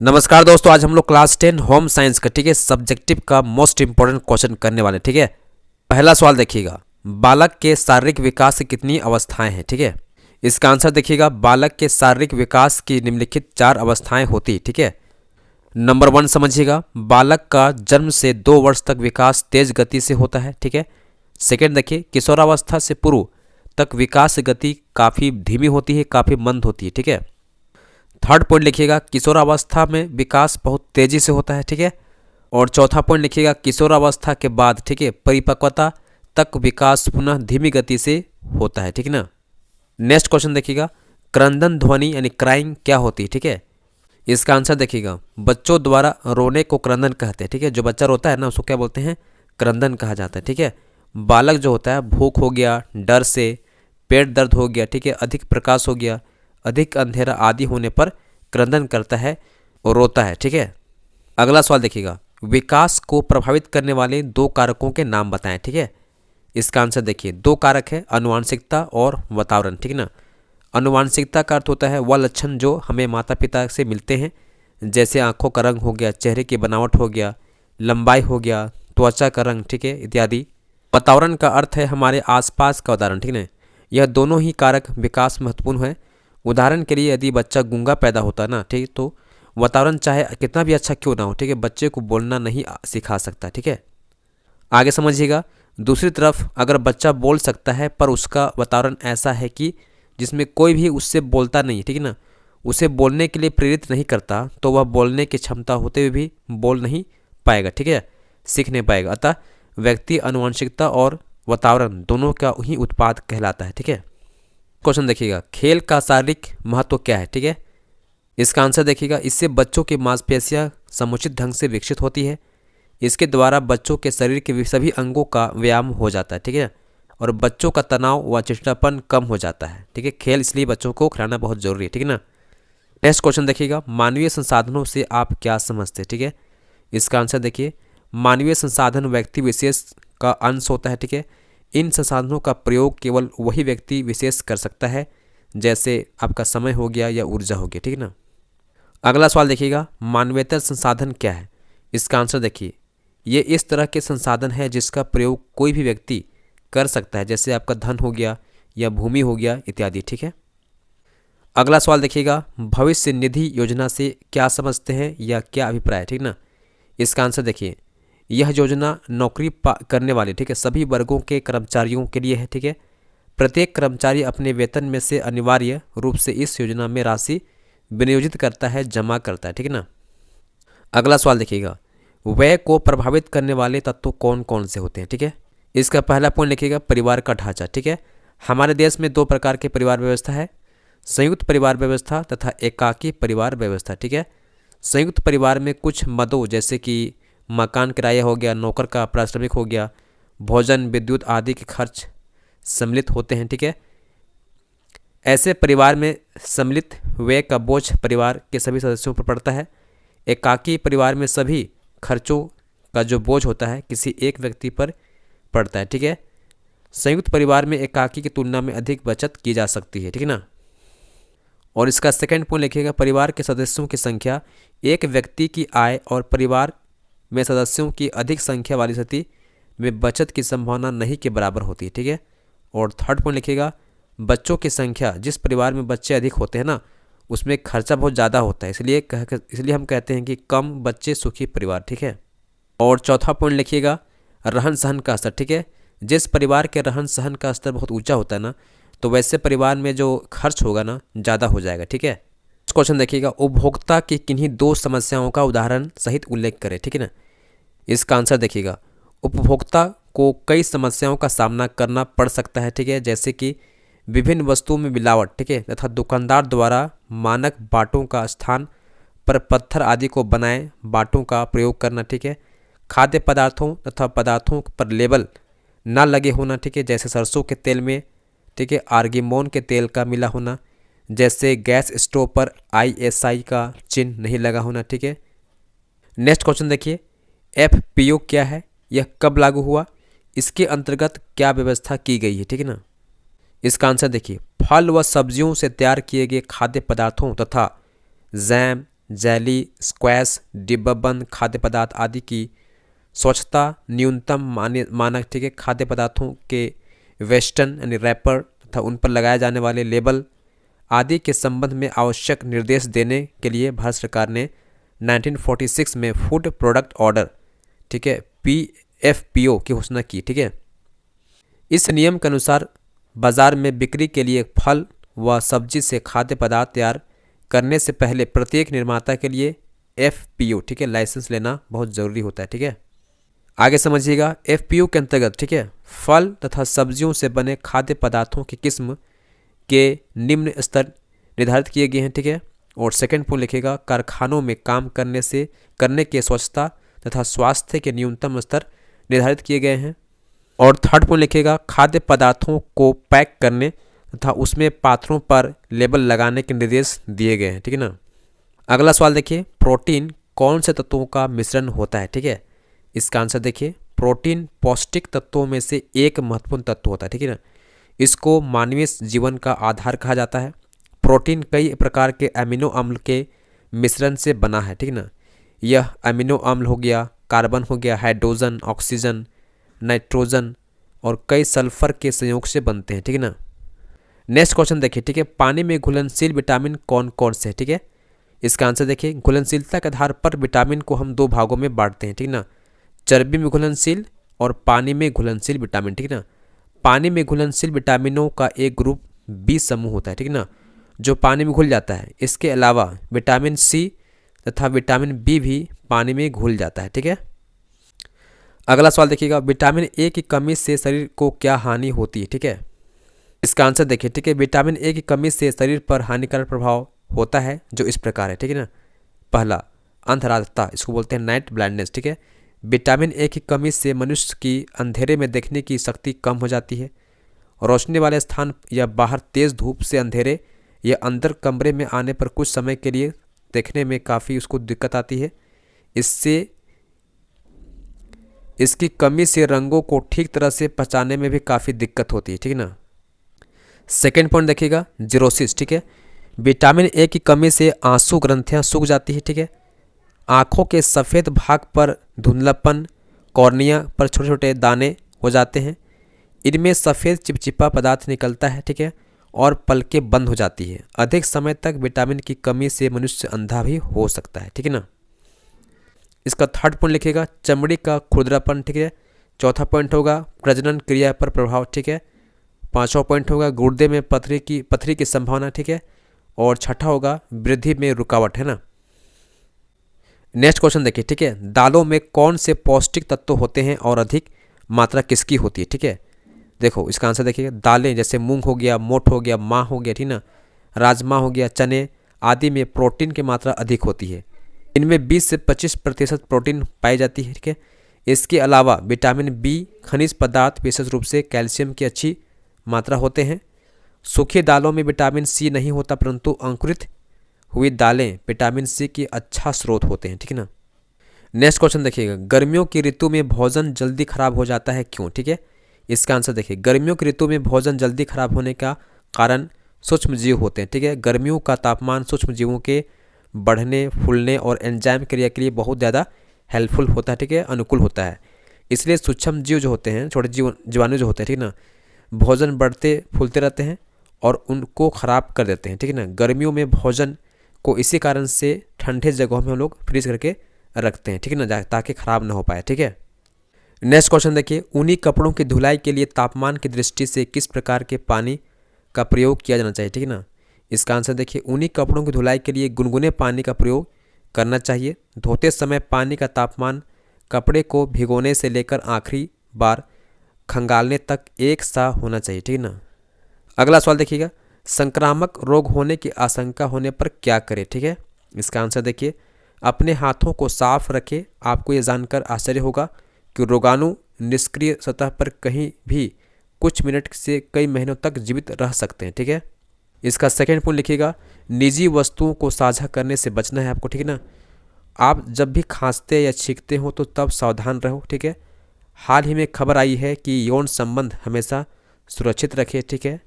नमस्कार दोस्तों, आज हम लोग क्लास 10 होम साइंस का ठीक है सब्जेक्टिव का मोस्ट इंपॉर्टेंट क्वेश्चन करने वाले। ठीक है, पहला सवाल देखिएगा, बालक के शारीरिक विकास की कितनी अवस्थाएं हैं। ठीक है, इसका आंसर देखिएगा, बालक के शारीरिक विकास की निम्नलिखित 4 अवस्थाएं होती। ठीक है, नंबर 1 समझिएगा, बालक का जन्म से 2 वर्ष तक विकास तेज गति से होता है। ठीक है, सेकेंड देखिए, किशोरावस्था से पूर्व तक विकास गति काफ़ी धीमी होती है, काफ़ी मंद होती है। ठीक है, थर्ड पॉइंट लिखिएगा, किशोरावस्था में विकास बहुत तेजी से होता है। ठीक है, और चौथा पॉइंट लिखिएगा, किशोरावस्था के बाद ठीक है परिपक्वता तक विकास पुनः धीमी गति से होता है। ठीक है ना। नेक्स्ट क्वेश्चन देखिएगा, क्रंदन ध्वनि यानी क्राइंग क्या होती है। ठीक है, इसका आंसर देखिएगा, बच्चों द्वारा रोने को क्रंदन कहते हैं। ठीक है, जो बच्चा रोता है ना उसको क्या बोलते हैं, क्रंदन कहा जाता है। ठीक है, बालक जो होता है भूख हो गया, डर से, पेट दर्द हो गया, ठीक है, अधिक प्रकाश हो गया, अधिक अंधेरा आदि होने पर क्रंदन करता है और रोता है। ठीक है, अगला सवाल देखिएगा, विकास को प्रभावित करने वाले 2 कारकों के नाम बताएं। ठीक है, इसका आंसर देखिए, 2 कारक है, आनुवांशिकता और वातावरण। ठीक है ना। आनुवांशिकता का अर्थ होता है वह लक्षण जो हमें माता पिता से मिलते हैं, जैसे आंखों का रंग हो गया, चेहरे की बनावट हो गया, लंबाई हो गया, त्वचा का रंग, ठीक है, इत्यादि। वातावरण का अर्थ है हमारे आसपास का वातावरण। ठीक है, यह दोनों ही कारक विकास महत्वपूर्ण है। उदाहरण के लिए यदि बच्चा गूंगा पैदा होता है ना, ठीक, तो वातावरण चाहे कितना भी अच्छा क्यों ना हो, ठीक है, बच्चे को बोलना नहीं सिखा सकता। ठीक है, आगे समझिएगा, दूसरी तरफ अगर बच्चा बोल सकता है पर उसका वातावरण ऐसा है कि जिसमें कोई भी उससे बोलता नहीं, ठीक है ना, उसे बोलने के लिए प्रेरित नहीं करता, तो वह बोलने की क्षमता होते हुए भी बोल नहीं पाएगा। ठीक है, सीख नहीं पाएगा। अतः व्यक्ति आनुवंशिकता और वातावरण दोनों का ही उत्पाद कहलाता है। ठीक है, क्वेश्चन देखिएगा, खेल का शारीरिक महत्व क्या है। ठीक है, इसका आंसर देखिएगा, इससे बच्चों की मांसपेशियां समुचित ढंग से विकसित होती है। इसके द्वारा बच्चों के शरीर के सभी अंगों का व्यायाम हो जाता है। ठीक है, और बच्चों का तनाव व चिड़चिड़ापन कम हो जाता है। ठीक है, खेल इसलिए बच्चों को खिलाना बहुत जरूरी है। ठीक है ना। नेक्स्ट क्वेश्चन देखिएगा, मानवीय संसाधनों से आप क्या समझते हैं। ठीक है, इसका आंसर देखिए, मानवीय संसाधन व्यक्ति विशेष का अंश होता है। ठीक है, इन संसाधनों का प्रयोग केवल वही व्यक्ति विशेष कर सकता है, जैसे आपका समय हो गया या ऊर्जा हो गया। ठीक है ना। अगला सवाल देखिएगा, मानवेतर संसाधन क्या है। इसका आंसर देखिए, ये इस तरह के संसाधन है जिसका प्रयोग कोई भी व्यक्ति कर सकता है, जैसे आपका धन हो गया या भूमि हो गया इत्यादि। ठीक है, अगला सवाल देखिएगा, भविष्य निधि योजना से क्या समझते हैं या क्या अभिप्राय है। ठीक ना। इसका आंसर देखिए, यह योजना नौकरी करने वाले, ठीक है, सभी वर्गों के कर्मचारियों के लिए है। ठीक है, प्रत्येक कर्मचारी अपने वेतन में से अनिवार्य रूप से इस योजना में राशि विनियोजित करता है, जमा करता है। ठीक है ना। अगला सवाल देखिएगा, व्यय को प्रभावित करने वाले तत्व कौन कौन से होते हैं। ठीक है, इसका पहला पॉइंट लिखिएगा, परिवार का ढांचा। ठीक है, हमारे देश में 2 प्रकार के परिवार व्यवस्था है, संयुक्त परिवार व्यवस्था तथा एकाकी परिवार व्यवस्था। ठीक है, संयुक्त परिवार में कुछ मदों जैसे कि मकान किराया हो गया, नौकर का पारिश्रमिक हो गया, भोजन, विद्युत आदि के खर्च सम्मिलित होते हैं। ठीक है, ऐसे परिवार में सम्मिलित व्यय का बोझ परिवार के सभी सदस्यों पर पड़ता है। एकाकी परिवार में सभी खर्चों का जो बोझ होता है किसी एक व्यक्ति पर पड़ता है। ठीक है, संयुक्त परिवार में एकाकी की तुलना में अधिक बचत की जा सकती है। ठीक है ना। और इसका सेकंड पॉइंट लिखिएगा, परिवार के सदस्यों की संख्या एक व्यक्ति की आय और परिवार में सदस्यों की अधिक संख्या वाली स्थिति में बचत की संभावना नहीं के बराबर होती है। ठीक है, और थर्ड पॉइंट लिखिएगा, बच्चों की संख्या, जिस परिवार में बच्चे अधिक होते हैं ना उसमें खर्चा बहुत ज़्यादा होता है, इसलिए हम कहते हैं कि कम बच्चे सुखी परिवार। ठीक है, और चौथा पॉइंट लिखिएगा, रहन सहन का स्तर। ठीक है, जिस परिवार के रहन सहन का स्तर बहुत ऊंचा होता है ना, तो वैसे परिवार में जो खर्च होगा ना ज़्यादा हो जाएगा। ठीक है, क्वेश्चन देखिएगा, उपभोक्ता की किन्हीं 2 समस्याओं का उदाहरण सहित उल्लेख करें। ठीक है ना। इसका आंसर देखिएगा, उपभोक्ता को कई समस्याओं का सामना करना पड़ सकता है। ठीक है, जैसे कि विभिन्न वस्तुओं में मिलावट, ठीक है, तथा दुकानदार द्वारा मानक बाटों का स्थान पर पत्थर आदि को बनाए बाटों का प्रयोग करना। ठीक है, खाद्य पदार्थों तथा पदार्थों पर लेबल ना लगे होना। ठीक है, जैसे सरसों के तेल में, ठीक है, आर्गेमोन के तेल का मिला होना, जैसे गैस स्टोव पर ISI का चिन्ह नहीं लगा होना। ठीक है, नेक्स्ट क्वेश्चन देखिए, FPO क्या है, यह कब लागू हुआ, इसके अंतर्गत क्या व्यवस्था की गई है। ठीक है ना। इसका आंसर देखिए, फल व सब्जियों से तैयार किए गए खाद्य पदार्थों तथा जैम, जेली, स्क्वैश, डिब्बाबंद खाद्य पदार्थ आदि की स्वच्छता, न्यूनतम मानक, ठीक है, खाद्य पदार्थों के वेस्टर्न यानी रैपर तथा उन पर लगाए जाने वाले लेबल आदि के संबंध में आवश्यक निर्देश देने के लिए भारत सरकार ने 1946 में फूड प्रोडक्ट ऑर्डर, ठीक है, PFPO की घोषणा की। ठीक है, इस नियम के अनुसार बाजार में बिक्री के लिए फल व सब्जी से खाद्य पदार्थ तैयार करने से पहले प्रत्येक निर्माता के लिए FPO, ठीक है, लाइसेंस लेना बहुत ज़रूरी होता है। ठीक है, आगे समझिएगा। FPO के अंतर्गत, ठीक है, फल तथा सब्जियों से बने खाद्य पदार्थों की किस्म के निम्न स्तर निर्धारित किए गए हैं। ठीक है, और सेकंड पॉइंट लिखेगा, कारखानों में काम करने के स्वच्छता तथा स्वास्थ्य के न्यूनतम स्तर निर्धारित किए गए हैं। और थर्ड पॉइंट लिखेगा, खाद्य पदार्थों को पैक करने तथा उसमें पात्रों पर लेबल लगाने के निर्देश दिए गए हैं। ठीक है ना। अगला सवाल देखिए, प्रोटीन कौन से तत्वों का मिश्रण होता है? ठीक है, इसका आंसर देखिए, प्रोटीन पौष्टिक तत्वों में से एक महत्वपूर्ण तत्व होता है। ठीक है ना, इसको मानवीय जीवन का आधार कहा जाता है। प्रोटीन कई प्रकार के अमीनो अम्ल के मिश्रण से बना है। ठीक है ना, यह अमीनो अम्ल हो गया, कार्बन हो गया, हाइड्रोजन, ऑक्सीजन, नाइट्रोजन और कई सल्फर के संयोग से बनते हैं। ठीक है ना। नेक्स्ट क्वेश्चन देखिए, ठीक है, पानी में घुलनशील विटामिन कौन कौन से हैं? ठीक है, इसका आंसर देखिए, घुलनशीलता के आधार पर विटामिन को हम दो भागों में बांटते हैं। ठीक है ना, चर्बी में घुलनशील और पानी में घुलनशील विटामिन। ठीक है ना, पानी में घुलनशील विटामिनों का एक ग्रुप B समूह होता है। ठीक है ना, जो पानी में घुल जाता है। इसके अलावा विटामिन C तथा विटामिन B भी पानी में घुल जाता है। ठीक है, अगला सवाल देखिएगा, विटामिन A की कमी से शरीर को क्या हानि होती है? ठीक है, इसका आंसर देखिए, ठीक है, विटामिन A की कमी से शरीर पर हानिकारक प्रभाव होता है, जो इस प्रकार है। ठीक है ना, पहला अंधरातता, इसको बोलते हैं नाइट ब्लाइंडनेस। ठीक है, विटामिन A की कमी से मनुष्य की अंधेरे में देखने की शक्ति कम हो जाती है। रोशनी वाले स्थान या बाहर तेज धूप से अंधेरे या अंदर कमरे में आने पर कुछ समय के लिए देखने में काफ़ी उसको दिक्कत आती है। इसकी कमी से रंगों को ठीक तरह से पहचानने में भी काफ़ी दिक्कत होती है। ठीक है ना। सेकेंड पॉइंट देखिएगा, जीरोसिस। ठीक है, विटामिन A की कमी से आंसू ग्रंथियां सूख जाती है। ठीक है, आँखों के सफ़ेद भाग पर धुंधलापन, कॉर्निया पर छोटे छोटे दाने हो जाते हैं, इनमें सफ़ेद चिपचिपा पदार्थ निकलता है। ठीक है, और पलकें बंद हो जाती है। अधिक समय तक विटामिन की कमी से मनुष्य अंधा भी हो सकता है। ठीक है ना। इसका थर्ड पॉइंट लिखिएगा, चमड़ी का खुरदरापन। ठीक है, चौथा पॉइंट होगा प्रजनन क्रिया पर प्रभाव। ठीक है, पांचवा पॉइंट होगा गुर्दे में पथरी की संभावना। ठीक है, और छठा होगा वृद्धि में रुकावट, है ना। नेक्स्ट क्वेश्चन देखिए, ठीक है, दालों में कौन से पौष्टिक तत्व होते हैं और अधिक मात्रा किसकी होती है? ठीक है, देखो इसका आंसर देखिए, दालें जैसे मूंग हो गया, मोठ हो गया, माह हो गया, ठीक ना, राजमा हो गया, चने आदि में प्रोटीन की मात्रा अधिक होती है। इनमें 20 से 25% प्रोटीन पाई जाती है। ठीक है, इसके अलावा विटामिन B, खनिज पदार्थ विशेष रूप से कैल्शियम की अच्छी मात्रा होते हैं। सूखी दालों में विटामिन C नहीं होता, परंतु अंकुरित हुई दालें विटामिन C की अच्छा स्रोत होते हैं। ठीक है ना। नेक्स्ट क्वेश्चन देखिएगा, गर्मियों की ऋतु में भोजन जल्दी खराब हो जाता है, क्यों? ठीक है, इसका आंसर देखिए, गर्मियों की ऋतु में भोजन जल्दी खराब होने का कारण सूक्ष्म जीव होते हैं। ठीक है, गर्मियों का तापमान सूक्ष्म जीवों के बढ़ने, फूलने और एंजाइम क्रिया के लिए बहुत ज़्यादा हेल्पफुल होता है। ठीक है, अनुकूल होता है। इसलिए सूक्ष्म जीव जो होते हैं, छोटे जीवाणु जो होते हैं, ठीक ना, भोजन बढ़ते फूलते रहते हैं और उनको ख़राब कर देते हैं। ठीक है ना। गर्मियों में भोजन को इसी कारण से ठंडे जगहों में हम लोग फ्रीज करके रखते हैं। ठीक है ना, ताकि ख़राब ना हो पाए। ठीक है, नेक्स्ट क्वेश्चन देखिए, ऊनी कपड़ों की धुलाई के लिए तापमान की दृष्टि से किस प्रकार के पानी का प्रयोग किया जाना चाहिए? ठीक है ना, इसका आंसर देखिए, ऊनी कपड़ों की धुलाई के लिए गुनगुने पानी का प्रयोग करना चाहिए। धोते समय पानी का तापमान कपड़े को भिगोने से लेकर आखिरी बार खंगालने तक एक सा होना चाहिए। ठीक है ना। अगला सवाल देखिएगा, संक्रामक रोग होने की आशंका होने पर क्या करें? ठीक है, इसका आंसर देखिए, अपने हाथों को साफ रखें। आपको ये जानकर आश्चर्य होगा कि रोगाणु निष्क्रिय सतह पर कहीं भी कुछ मिनट से कई महीनों तक जीवित रह सकते हैं। ठीक है, इसका सेकेंड पॉइंट लिखिएगा, निजी वस्तुओं को साझा करने से बचना है आपको। ठीक है ना, आप जब भी खांसते या छींकते हो तो तब सावधान रहो। ठीक है, हाल ही में खबर आई है कि यौन संबंध हमेशा सुरक्षित रखें। ठीक है,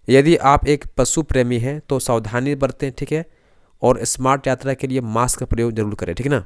यदि आप एक पशु प्रेमी हैं तो सावधानी बरतें। ठीक है, और स्मार्ट यात्रा के लिए मास्क का प्रयोग जरूर करें, ठीक है ना।